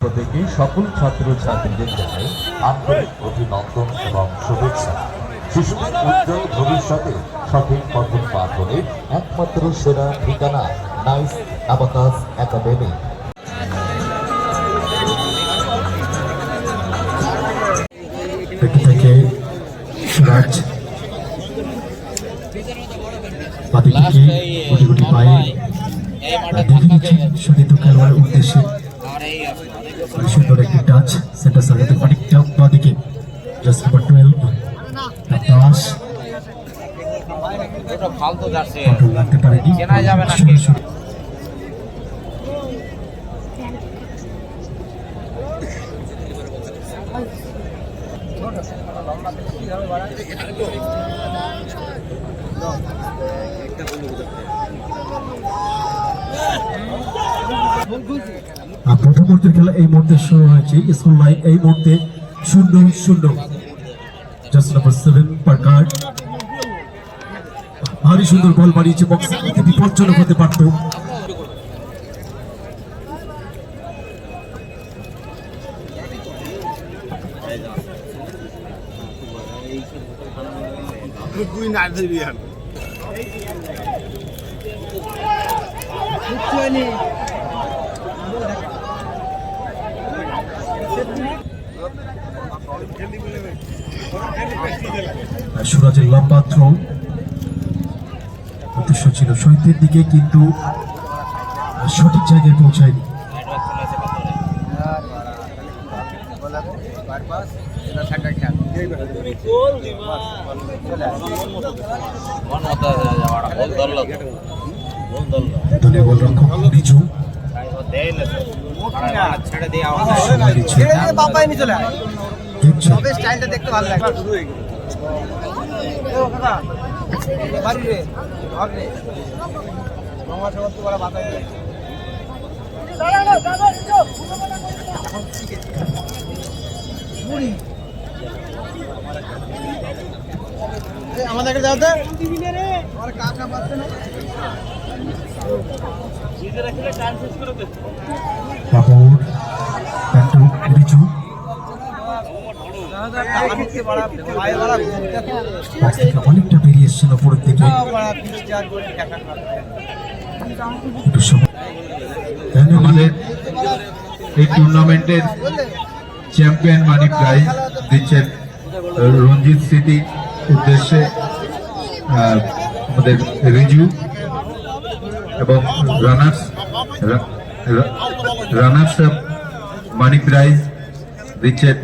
প্রত্যেকে সকল ছাত্রছাত্রীদের জানাই আন্তরিক অভিনন্দন এবং শুভেচ্ছা। শিশুদের উজ্জ্বল ভবিষ্যতে সঠিক পঠন পাঠনের একমাত্র সেরা ঠিকানা নাইস অ্যাবাকাস একাডেমি। থেকে সুরাজ বাদিক থেকে গুটি গুটি পায়ে দেখে নিচ্ছেন সুদীপ্ত খেলোয়াড়ের উদ্দেশ্যে সুন্দর একটি টাচ সেন্টার সার্ভেতে অনেকটা বাদিকে জাস্ট নাম্বার 12 দাস ফালতু যাচ্ছে লাগতে পারেনি চেনা যাবে না প্রথম মুহূর্তের খেলা এই মুহূর্তে শুরু হয়েছে। স্কুল লাইন এই মুহূর্তে 0-0। জাস্ট নাম্বার 7 পারকার ভারী সুন্দর বল বাড়িয়েছে, বক্সে বিপজ্জনক হতে পারত। সুরাজের লম্বা থ্রো উদ্দেশ্য ছিল শহীদের দিকে, কিন্তু সঠিক জায়গায় পৌঁছায়নি। দলীয় গোলরক্ষক রিজু দেখতে ভালো লাগে। আমাদেরকে যাও তো আমার কাকা পাচ্ছে না অনেকটা বেরিয়ে এসেছিল উপরের দিকে। আমাদের এই টুর্নামেন্টের চ্যাম্পিয়ন মানি প্রাইজ দিচ্ছেন রঞ্জিত স্মৃতি উদ্দেশ্যে আমাদের রিজু, এবং রানার্স আপ মানি প্রাইজ দিচ্ছেন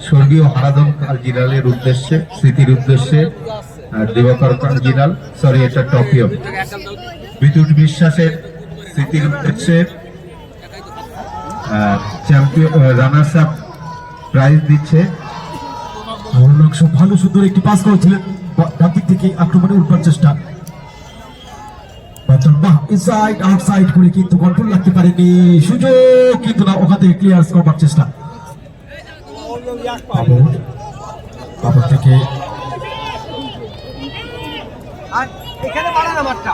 স্বর্গীয় হারাধন কালজিরালের উদ্দেশ্যে, স্মৃতির উদ্দেশ্যে দিবাকর কালজিরাল, সরি এটা টপিও, বিদ্যুৎ বিশ্বাসের স্মৃতির উদ্দেশ্যে চ্যাম্পিয়ন রানার্স আপ প্রাইজ দিচ্ছে। ভালো সুন্দর একটি পাস করেছিলেন ডান দিক থেকে আক্রমণে উঠবার চেষ্টা, ইনসাইড আউটসাইড করে কিন্তু কন্ট্রোল রাখতে পারেনি, সুযোগ কিন্তু না, ওখান থেকে ক্লিয়ার করবার চেষ্টা। থেকে এখানে বাড়ান আমারটা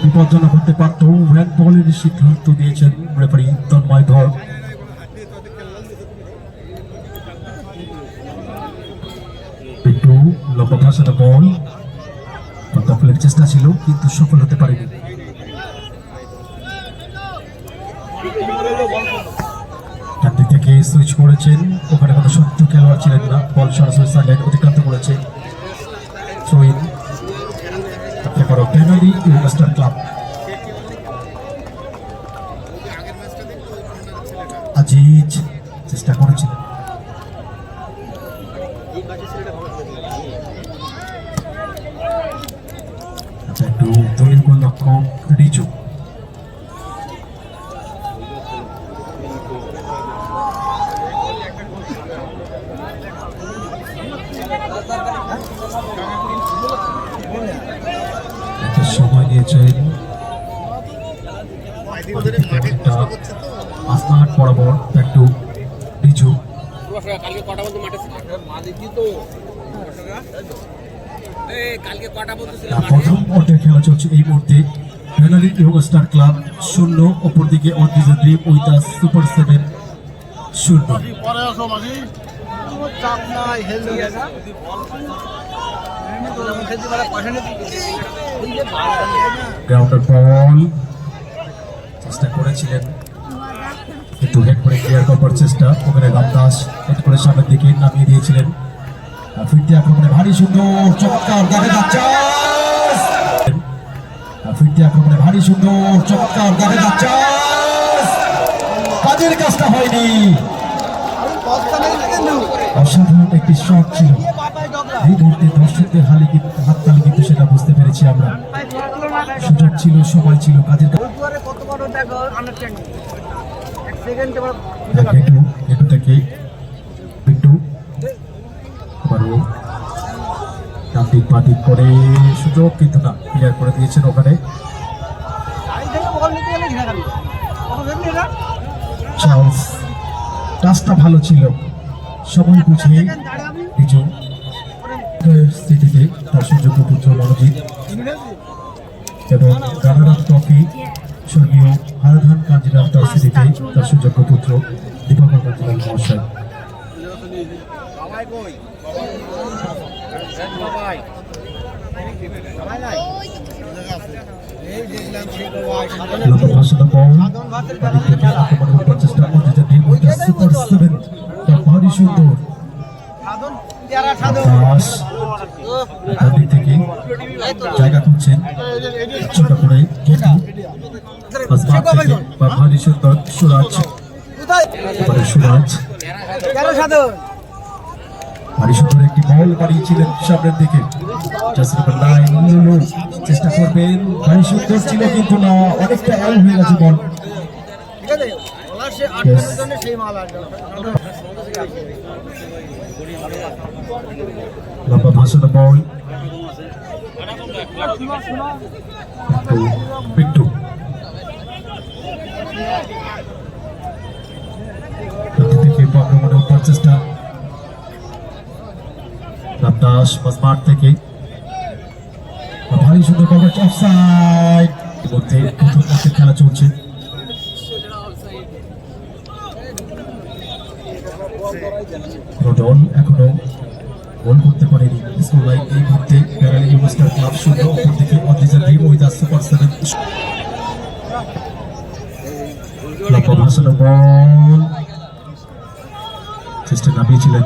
বিপজ্জনক হতে পারত। ভ্যান বলের সিদ্ধান্ত দিয়েছেন রেফারি তন্ময় ধর। একটু লম্বা ভাষাটা বল দখলের চেষ্টা ছিল, কিন্তু সফল হতে পারেনি। চারদিক থেকে সুইচ করেছেন, ওখানে কোনো সত্য খেলোয়াড় ছিলেন না, বল সরাসরি সাইডলাইন অতিক্রান্ত করেছে। থ্রোইন পেনারি ইউনিভার্সিটি ক্লাব। আজিজ চেষ্টা করেছিলেন, একটু দলীয় গোলরক্ষক রিজু। সময় নিয়েছেন স্মার্ট বরাবর একটু রিজু কালকে কটা বলতে মাঠে ছিল মালিকই তো কালকে কটা বলতে ছিল প্রথম অর্ধের খেলা চলছে এই মুহূর্তে ফেনালি ইয়ংস্টার ক্লাব 0 অপরদিকে Adrija dream with a super 7 0 পরে আসো মাঝি কোনো চাপ নাই হেলদি গেছে খেলতে পারে পয়সা নেই গ্রাউন্ডার বল চেষ্টা করেছিলেন কিন্তু হেড করে ক্লিয়ার করার চেষ্টা ওখানে রামদাস হেড করে সামনের দিকে নামিয়ে দিয়েছিলেন ফিরতি আক্রমণে ভারী সুন্দর চমৎকার দেখা যাচ্ছে ফিরতি আক্রমণে ভারী সুন্দর চমৎকার দেখা যাচ্ছে কাজের কাজটা হয়নি অসাধারণ একটি শট ছিল এই মুহূর্তে দর্শকদের হাততালি কিন্তু সেটা বুঝতে পেরেছি আমরা সুযোগ ছিল সময় ছিল কাজের কত বড় দেখো আন্ডারস্ট্যান্ডিং এক সেকেন্ড একটু থেকে একটু আবারও ডান্ডিক বাদিক করে সুযোগ কিন্তু না ক্লিয়ার করে দিয়েছেন ওখানে চার্লস টাচটা ভালো ছিল সময় বুঝে কিছু স্থিতিতে তার সুযোগ্য পুত্র মনোজিৎ এবং রানার ট্রফি স্বর্গীয় হারাধান কাঞ্জিলাল তার স্মৃতিতে তার সুযোগ্য পুত্র দীপঙ্কর কাঞ্জিলাল মহাশয় ভারী সুন্দর থেকে জায়গা খুঁজছেন ছোট করে ভারী সুন্দর সুরাজ সুরাজ ভারী সুন্দর একটি বল বাড়িয়েছিলেন সামনের দিকে চেষ্টা করবেন ভারী সুন্দর ছিল কিন্তু না অনেকটা এল হয়ে গেছে বল লম্বা ভাষণ বল পিন্টু চেষ্টা রামদাস মাঠ থেকে ভারী সুন্দর কভারেজ অফসাইড মধ্যে প্রথম ম্যাচের খেলা চলছে দল এখনো গোল করতে পারেনি স্কুল লাইন এই মুহূর্তে প্যারালি ইউনিভার্সিটি ক্লাব 0 অপর দিকে Adrija dream with a super 7 ভাষণ বল চেষ্টা নামিয়েছিলেন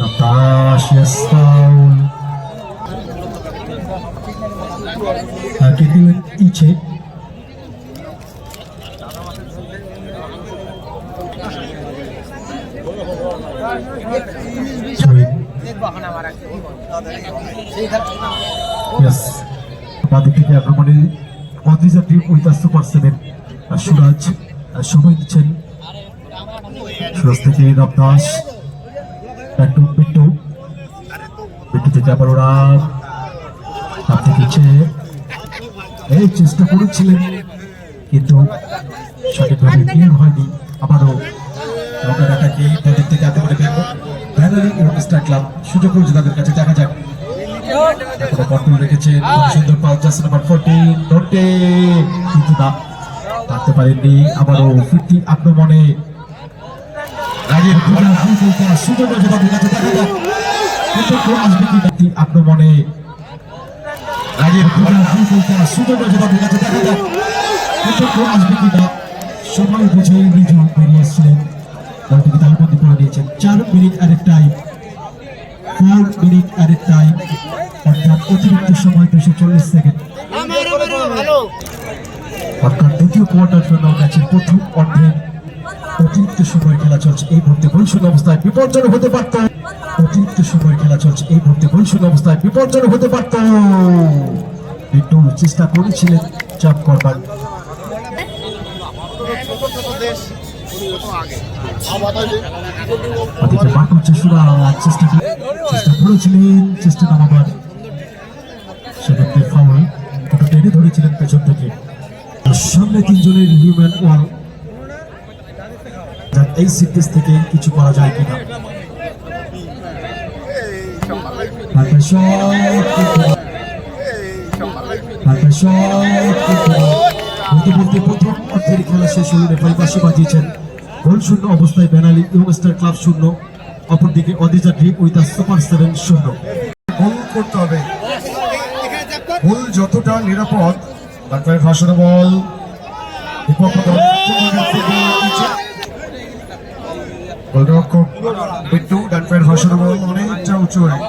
রামদাস ফাউল দিলেন ইচ্ছে বাদিক থেকে আক্রমণে Adrija dream with a super 7 সুরাজ সময় দিচ্ছেন সুরাজ থেকে রামদাস একটু পিন্টু থেকে আবার ওরা এই চেষ্টা করেছিলেন কিন্তু সঠিকভাবে ক্লিয়ার হয়নি আবারও ক্লাব সুযোগ রয়েছে তাদের কাছে দেখা যাক কন্ট্রোল রেখেছেন সুন্দর পাস জার্সি নাম্বার 14 নোটে কিন্তু না থাকতে পারেননি আবারও ফিরতি আক্রমণে রাগের সুযোগ রয়েছে তাদের কাছে দেখা যাক কিন্তু আসবে কি আক্রমণে রাগের সুযোগ রয়েছে তাদের কাছে দেখা যাক কিন্তু আসবে কি না সময় বুঝে নিজে বেরিয়ে এসেছিলেন বলটিকে তালবন্দি করে দিয়েছেন 4 minute at time 4 minute at time অর্থাৎ অতিরিক্ত সময় 240 সেকেন্ড অর্থাৎ দ্বিতীয় কোয়ার্টার ফাইনাল ম্যাচের প্রথম অর্ধের অতিরিক্ত সময় খেলা চলছে এই মুহূর্তে গোলশূন্য অবস্থায় বিপজ্জনক হতে পারত অতিরিক্ত সময় খেলা চলছে এই মুহূর্তে গোলশূন্য অবস্থায় বিপজ্জনক হতে পারত একটু চেষ্টা করেছিলেন চাপ করবার চেষ্টা করেছিলেন চেষ্টা নামাবার সেক্ষেত্রে ফাউল টেনে ধরেছিলেন পেছন থেকে সামনে 3 জনের হিউম্যান ওয়াল এই সিরিজ থেকে কিছু করা যায় কিনা। বলতে বলতে প্রথম অর্ধের খেলা শেষ হল, রেফারি পাশে বাজিয়েছেন গোল শূন্য অবস্থায় বেনালি ইয়ংস্টার ক্লাব 0, অপরদিকে অদিজা ড্রিম উইথ সুপার 7 0। গোল করতে হবে, গোল যতটা নিরাপদ তারপরে ভাষণ বল গোলরক্ষক বিট্টু ডানপের ভাষণ বল অনেকটা উঁচু হয়।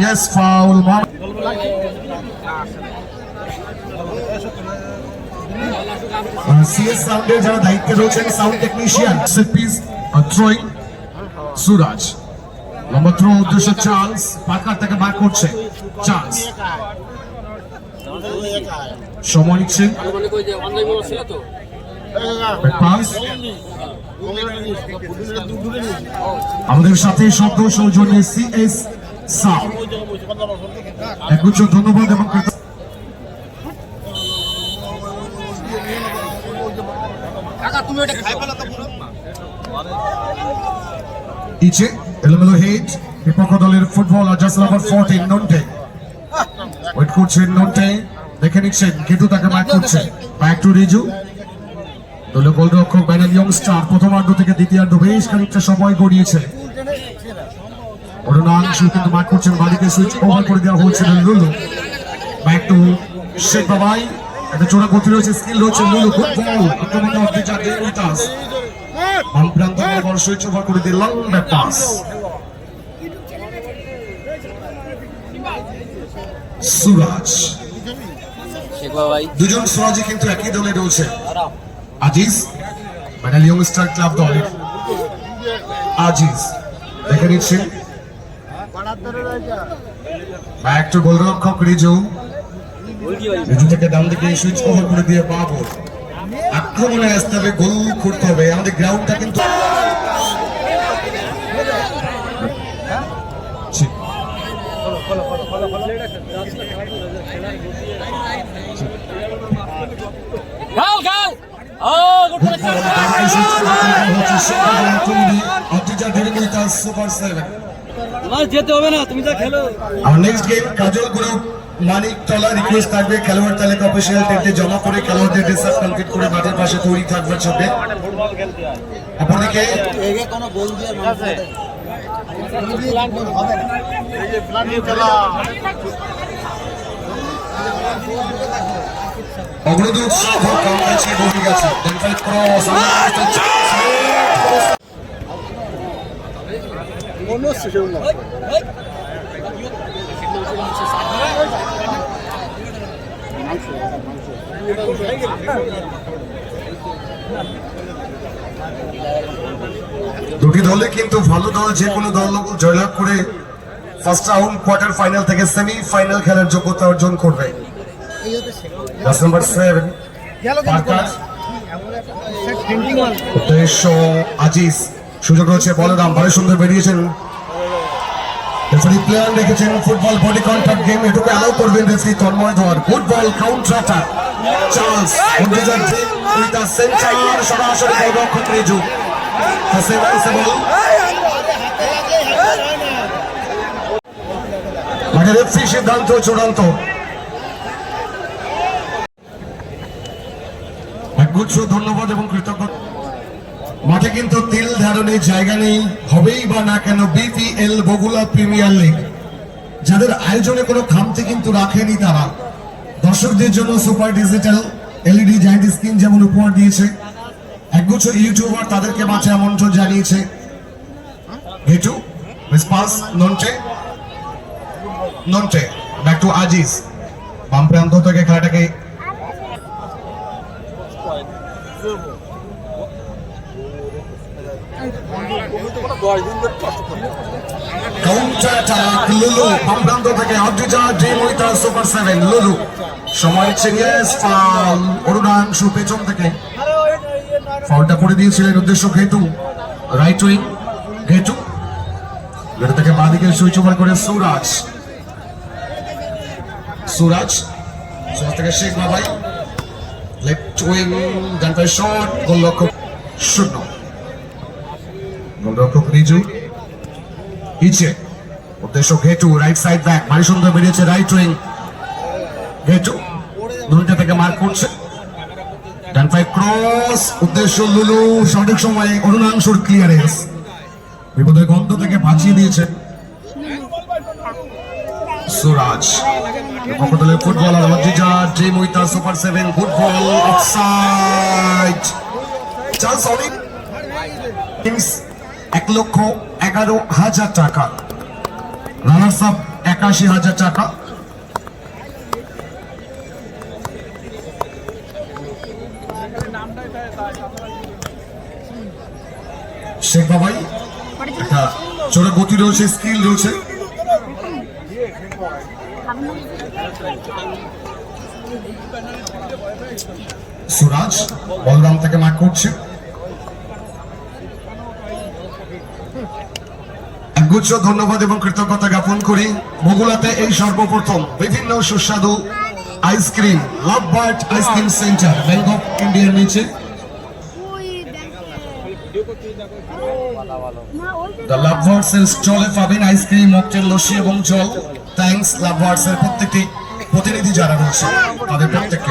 Yes, foul. CS সাউন্ডের যারা দায়িত্বে রয়েছেন sound technician set piece throwing Suraj লম্বা থ্রো উদ্দেশ্য চান্স পাকার থেকে বার করছে চান্স সময় নিচ্ছেন মানে কই যে অনলাইন মোড ছিল তো পাস আমাদের সাথে শব্দ সৌজন্যে CS সাউন্ড একগুচ্ছ ধন্যবাদ এবং কাকা তুমি ওটা খাই ফেলা তো পুরো ইচ্ছে এলোমেলো হেড বিপক্ষ দলের footballer jersey number 14 Nonte wait করছেন নন্টে দেখে নিচ্ছেন কেটু তাকে মার্ক করছে ব্যাক টু রিজু দলীয় গোলরক্ষক বেনালি ইয়ংস্টার প্রথমার্ধ থেকে দ্বিতীয়ার্ধ বেশ খানিকটা সময় গড়িয়েছে অরুণাংশু কিন্তু মার্ক করছেন বাড়িতে সুইচ ওভার করে দেওয়া হয়েছিল লুলু ব্যাক টু শেখ বাবাই একটা চোরা গতি রয়েছে স্কিল রয়েছে লুলু গুড বল আক্রমণে অর্ধে যা দেন উইথ আস বাম প্রান্ত বল সুইচ ওভার করে দিয়ে লম্বা পাস সুরাজ শেখ ভাই দুজন সুরাজি কিন্তু একই দলে রয়েছে আজিজ বেনালি ইয়ংস্টার ক্লাব দলের আজিজ দেখে নিচ্ছেন ব্যাক টু গোলরক্ষক রিজু রিজু থেকে ডান দিকে সুইচ ওভার করে দিয়ে বাবর আক্রমণে আসতে হবে গোল করতে হবে আমাদের গ্রাউন্ডটা কিন্তু গাল গাল ও গুড সুপার 7 তোমার যেতে হবে না তুমি যা খেলো আর নেক্সট গেম কাজল গ্রুপ মানিকতলা রিকোয়েস্ট থাকবে খেলোয়াড় তালিকা অফিসিয়াল টেন্টে জমা করে খেলোয়াড়দের ড্রেস আপ কমপ্লিট করে মাঠের পাশে তৈরি থাকবে ছবি অপরদিকে কোনো গোল দিয়ে অগ্রদূত উৎসাহ কম গেছে বহি গেছে ক্রস দুটি দলে কিন্তু ভালো দল যে কোনো দল জয়লাভ করে ফার্স্ট রাউন্ড কোয়ার্টার ফাইনাল থেকে সেমি ফাইনাল খেলার যোগ্যতা অর্জন করবে নাম্বার 7 পাকার উদ্দেশ্য আজিজ সুযোগ রয়েছে বলরাম ভালো সুন্দর বেরিয়েছেন রেফারি প্লেয়ার রেখেছেন ফুটবল বডি কন্ট্যাক্ট গেম এটুকু অ্যালাউ করবেন referee Tanmoy Dhar football counter attack chance অন্ডিজার টিম উইথ আ সেন্টার সরাসরি গোলরক্ষক রিজু মানে রেফারি সিদ্ধান্ত চূড়ান্ত একগুচ্ছ ধন্যবাদ এবং কৃতজ্ঞতা মাঠে কিন্তু তিল ধারণের জায়গা নেই হবেই বা না কেন বিপিএল বগুড়া প্রিমিয়ার লিগ যাদের আয়োজনে কোনো খামতি কিন্তু রাখেনি তারা দর্শকদের জন্য super digital LED giant screen যেমন উপহার দিয়েছে একগুচ্ছ ইউটিউবার তাদেরকে মাঠে আমন্ত্রণ জানিয়েছে হেটু মিসপাস নন্টে ব্যাক টু আজিজ বাম প্রান্ত থেকে খেলাটাকে কাউন্টার অ্যাটাক লুলু বাম প্রান্ত থেকে অর্ডিজা ড্রিম উইথ আ সুপার 7 লুলু সময় চেঞ্জেস ফাউল অরুণাংশু পেছন থেকে ফাউলটা করে দিয়েছিলেন উদ্দেশ্য ঘেটু রাইট উইং ঘেটু ঘেটু থেকে বাঁ দিকে সুইচ ওভার করে সুরাজ সুরাজ থেকে শেখ বাবাই লেফট উইং ডান পায়ে শট গোলরক্ষক শূন্য গোলরক্ষক রিজু পিছে উদ্দেশ্য ঘেটু রাইট সাইড ব্যাক ভারী সুন্দর বেরিয়েছে রাইট উইং ঘেটু দুইটা থেকে মার্ক করছে ডান পায়ে ক্রস উদ্দেশ্য লুলু সঠিক সময়ে অরুণাংশুর ক্লিয়ারেন্স বিপদের গন্ধ থেকে বাঁচিয়ে দিয়েছে সুরাজ পক্ষ দলের ফুটবলার অজিজা dream with super 7 good ball offside chance অনেক 1,11,000 টাকা রানার্স আপ 81,000 টাকা শেখ বাবাই একটা চোরা গতি রয়েছে স্কিল রয়েছে সুরাজ বলরাম থেকে মার্ক করছে একগুচ্ছ ধন্যবাদ এবং কৃতজ্ঞতা জ্ঞাপন করি বগুড়াতে এই সর্বপ্রথম বিভিন্ন সুস্বাদু ice cream love bird ice cream centre bank of ইন্ডিয়ার নিচে দ্য লাভ বার্ডস এর স্টলে পাবেন আইসক্রিম মকটেল লস্যি এবং জল থ্যাঙ্কস লাভ বার্ডস এর প্রত্যেকটি প্রতিনিধি যারা রয়েছে তাদের প্রত্যেককে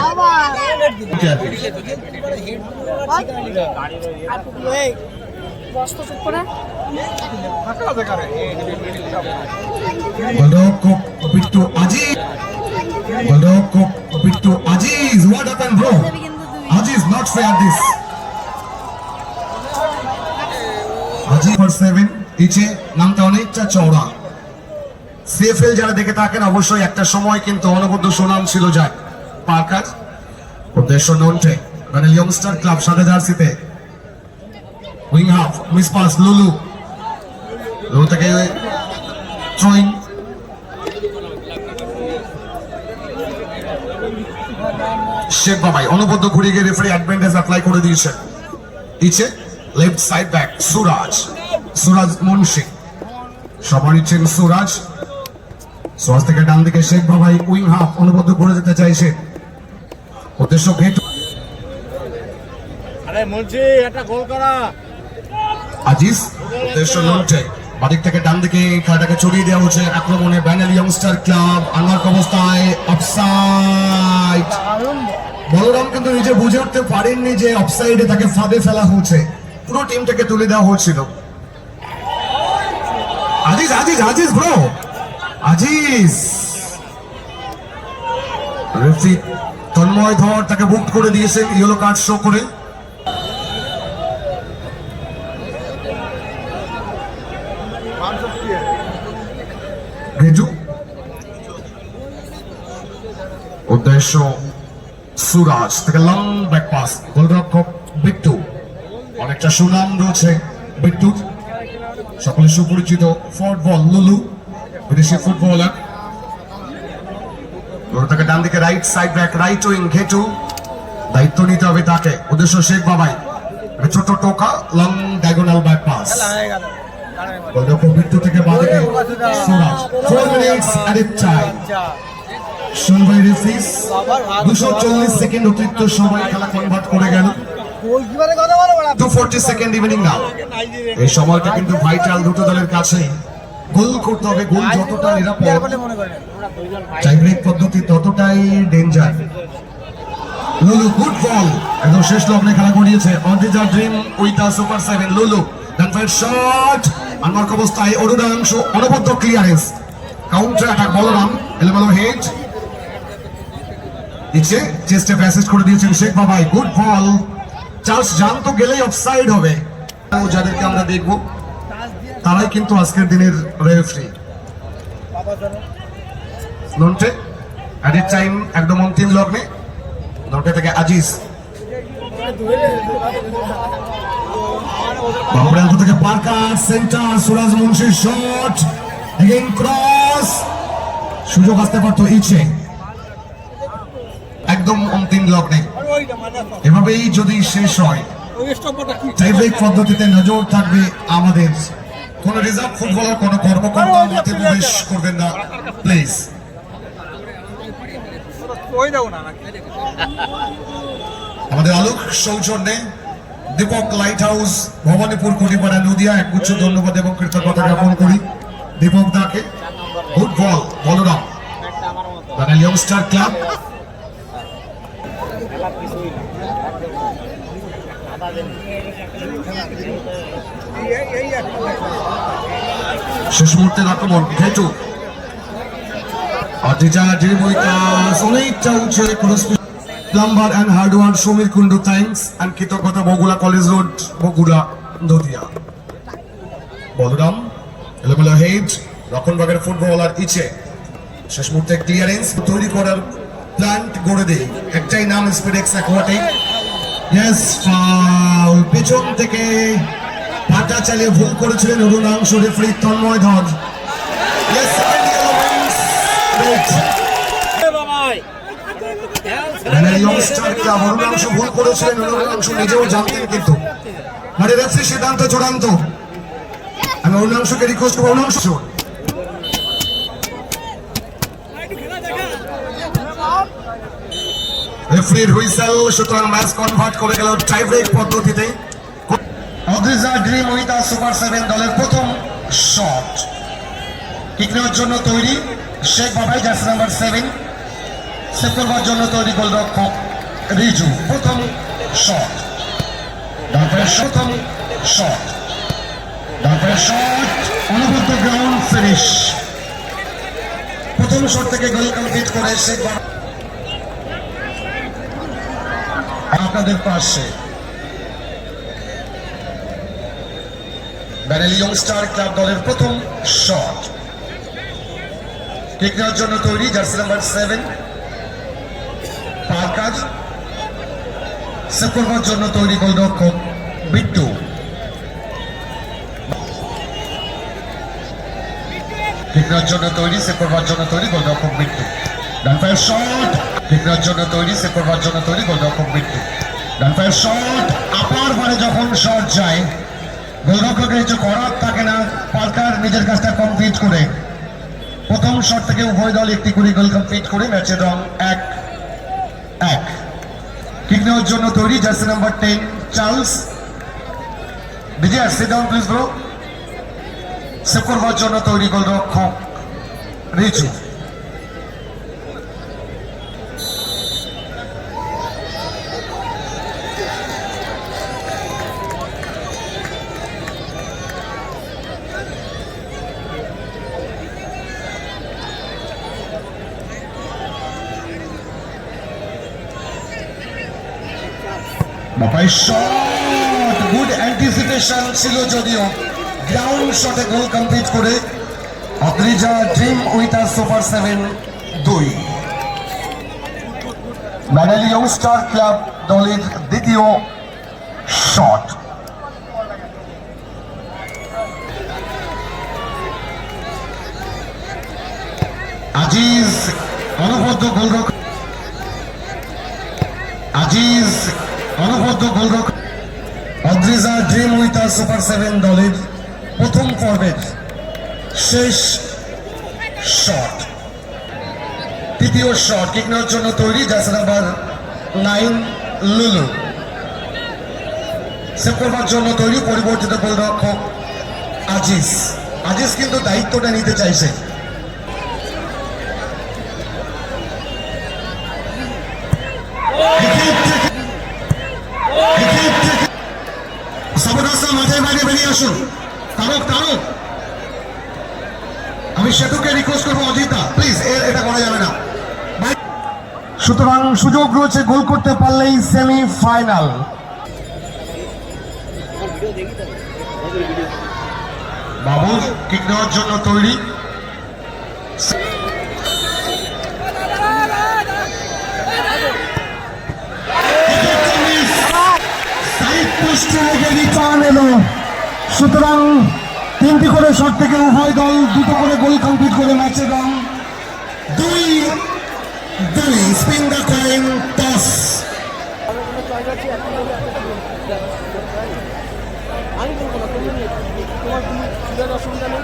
গোলরক্ষক বিট্টু আজিজ গোলরক্ষক Bittu Aziz what happen bro Aziz not fair this Aziz for 7 নিচে নামটা অনেকটা চওড়া সিএফএল যারা দেখে থাকেন অবশ্যই একটা সময় কিন্তু অনবদ্য সুনাম ছিল যায় পার্কার উদ্দেশ্য নন্টে মানে ইয়ংস্টার ক্লাব সাদা জার্সিতে উইং হাফ মিস পাস লুলু লুলু থেকে থ্রোইং শেখ বাবাই অনবদ্য ঘুরিয়ে গিয়ে রেফারি অ্যাডভান্টেজ অ্যাপ্লাই করে দিয়েছে নিচে লেফট সাইড ব্যাক সুরাজ মুন্সি সবার ইচ্ছেন সুরাজ সুরাজ থেকে ডান দিকে শেখ বাবাই উইং হাফ অনুবদ্ধ করে যেতে চাইছে উদ্দেশ্য ঘেটু আজিজ উদ্দেশ্য লন্টে বাদিক থেকে ডান দিকে খেলাটাকে চড়িয়ে দেওয়া হচ্ছে আক্রমণে ব্যানাল ইয়ংস্টার ক্লাব আনমার্ক অবস্থায় অফসাইড বলরাম কিন্তু নিজে বুঝে উঠতে পারেননি যে অফসাইডে তাকে ফাঁদে ফেলা হচ্ছে পুরো টিমটাকে তুলে দেওয়া হচ্ছিল আজিজ আজিজ আজিজ ব্রো আজিজ রেফারি তন্ময় ধর তাকে বুক করে দিয়েছেন ইয়েলো কার্ড শো করে গেজু উদ্দেশ্য সুরাজ থেকে লং ব্যাক পাস গোলরক্ষক বিট্টু অনেকটা সুনাম রয়েছে বিট্টু সকলে সুপরিচিত ফরওয়ার্ড বল লুলু বিদেশি ফুটবলার থেকে ডান দিকে right side back right wing ঘেটু দায়িত্ব নিতে হবে তাকে উদ্দেশ্য শেখ বাবাই ছোট টোকা লং ডায়াগোনাল ব্যাক পাস গোলরক্ষক বিট্টু থেকে বাদিকে সুরাজ 4 মিনিটস অ্যাডেড টাইম শুনবাই রেফারিস 240 সেকেন্ড অতিরিক্ত সময় খেলা কনভার্ট করে গেল 240 সেকেন্ড ইভিনিং নাও এই সময়টা কিন্তু ভাইটাল দুটো দলের কাছে গোল করতে হবে গোল যতটা নিরাপদ টাই ব্রেক পদ্ধতি ততটাই ডেঞ্জার লুলু গুড বল একদম শেষ লগ্নে খেলা করিয়েছে অজিজা ড্রিম উইথ সুপার 7 লুলু ডান ফায়ার শট আনমার্ক অবস্থায় অরুণাংশু অনবদ্য ক্লিয়ারেন্স কাউন্টার অ্যাটাক বলরাম এলোমেলো হেড নিচে চেস্টে প্যাসেজ করে দিয়েছেন শেখ বাবাই গুড বল চার্লস জানতো গেলেই অফসাইড হবে যাদেরকে আমরা দেখব তারাই কিন্তু আজকের দিনের রেফারি নন্টে অ্যাডেড টাইম একদম অন্তিম লগ্নে নন্টে থেকে আজিজ বামপ্রান্ত থেকে পার্কার সেন্টার সুরাজ মুন্সির শট এগেইন ক্রস সুযোগ আসতে পারতো ইচ্ছে একদম অন্তিম লগ্নে এভাবেই যদি শেষ হয় টাই ব্রেক পদ্ধতিতে নজর থাকবে আমাদের কোন রিজার্ভ ফুটবলার কোন কর্মকর্তা মধ্যে প্রবেশ করবেন না প্লিজ আমাদের আলোক সৌজন্যে দীপক লাইট হাউস ভবানীপুর কুড়িপাড়া নদিয়া একগুচ্ছ ধন্যবাদ এবং কৃতজ্ঞতা জ্ঞাপন করি দীপক দাকে। গুড বল বলরাম বাঙালি ইয়ংস্টার ক্লাব। শেষ মুহূর্তের আক্রমণ ঘেটু অনেকটা উঁচু plumber and hardware Samir Kundu thanks and কৃতজ্ঞতা বগুড়া কলেজ রোড বগুড়া নদিয়া। বলরাম এলোমেলো হেড রক্ষণভাগের ফুটবলার ইচ্ছে শেষ মুহূর্তে ক্লিয়ারেন্স তৈরি করার প্ল্যান্ট গড়ে দেয় একটাই নাম স্পিডেক্স অ্যাকোয়াটিক। ইয়েস ফাউল পেছন থেকে পাটা চালিয়ে ভুল করেছিলেন অরুণাংশ রেফারি তন্ময় ধর। ইয়েস অরুণাংশ ভুল করেছিলেন অরুণাংশ নিজেও জানতেন কিন্তু মানে রেফারি সিদ্ধান্ত চূড়ান্ত। আমি অরুণাংশকে রিকোয়েস্ট করবো অরুণাংশ রেফারির হুইসেল সুতরাং ম্যাচ কনভার্ট করে গেল টাই ব্রেক পদ্ধতিতে। অদ্রিজা ড্রিম উইথ সুপার 7 দলের প্রথম শট কিক নেওয়ার জন্য তৈরি শেখ বাবাই জার্সি নাম্বার 7 সেভ করবার জন্য তৈরি গোলরক্ষক রিজু। প্রথম শট প্রথম শট শট অনবদ্য গ্রাউন্ড ফিনিশ। প্রথম শট থেকে গোল কমপ্লিট করে শেখ বাবা আপনাদের পাশে ব্যারেলি ইয়ংস্টার ক্লাব দলের প্রথম শট কিক নেওয়ার জন্য তৈরি জার্সি নাম্বার 7 পার্কার সেভ করবার জন্য তৈরি গোলরক্ষক বিট্টু। কিক নেওয়ার জন্য তৈরি সেভ করবার জন্য তৈরি গোলরক্ষক বিট্টু। ডান পায়ের শট কিক নেওয়ার জন্য তৈরি সেভ করবার জন্য তৈরি গোলরক্ষক বিট্টু। ডান পায়ের শট আপার বারে যখন শট যায় গোলরক্ষকের কিছু করার থাকে না পার্কার নিজের কাজটা কমপ্লিট করে প্রথম শট থেকে উভয় দল একটি করে গোল কমপ্লিট করে ম্যাচের রং 1-1। কিক নেওয়ার জন্য তৈরি jersey number 10 Charles Bijoy sit down please bro. Save করবার জন্য তৈরি গোলরক্ষক Richu. Bapai shot good anticipation ছিল যদিও গ্রাউন্ড শটে গোল কমপ্লিট করে অদ্রিজা ড্রিম উইথ সুপার 7 2। ব্যানালি ইয়ংস্টার ক্লাব দলের দ্বিতীয় শট আজিজ অনবদ্য গোলরক্ষক অদ্রিজা ড্রিম উইথ সুপার 7 দলের প্রথম পর্বের শেষ শট তৃতীয় শট কিক নেওয়ার জন্য তৈরি জার্সি নাম্বার 9 লুলু। সেভ করবার জন্য তৈরি পরিবর্তিত গোলরক্ষক আজিজ কিন্তু দায়িত্বটা নিতে চাইছে। মাঠের বাইরে বেরিয়ে আসুন তারক আমি সেতুকে রিকোয়েস্ট করবো অজিতা প্লিজ এটা করা যাবে না। সুতরাং সুযোগ রয়েছে গোল করতে পারলেই সেমি ফাইনাল। বাবু কিক নেওয়ার জন্য তৈরি সুতরাং 3টি করে শট থেকে উভয় দল 2টো করে গোল কমপ্লিট করে ম্যাচের রং 2-2। Spin the coin toss. আমি বলবো না তোমার অসুবিধা নেই।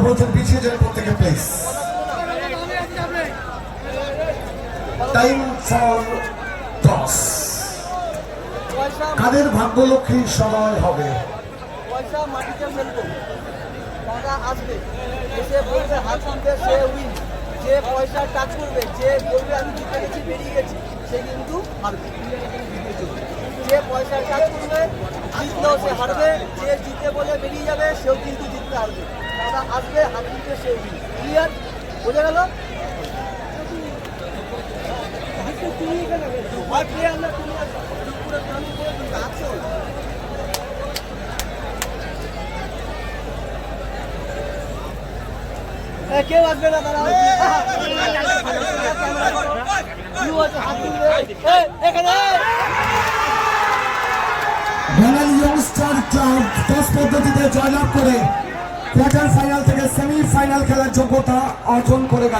আমাকে বলছেন পিছিয়ে যান প্রত্যেকে প্লেস। Time for toss. কাদের ভাগ্যলক্ষ্মীর সময় হবে? পয়সা মাটিতে ফেলবে, টাকা আসবে, এসে বলবে হাত তুলবে, সে উইন। যে পয়সা টাচ করবে, যে বলবে আমি জিতে গেছি, বেরিয়ে গেছি, সে কিন্তু হারবে। যে পয়সা টাচ করবে, জিতলেও সে হারবে। যে জিতে বলে বেরিয়ে যাবে, সেও কিন্তু জিততে হারবে। টাকা আসবে, হাত তুলবে, সে উইন। ক্লিয়ার? বোঝা গেল? কেউ আসবে না, তারা এখানে বাঙালি ইয়ংস্টার ক্লাব টস পদ্ধতিতে জয়লাভ করে কোয়ার্টার ফাইনাল থেকে সেমি ফাইনাল খেলার যোগ্যতা অর্জন করে গেল।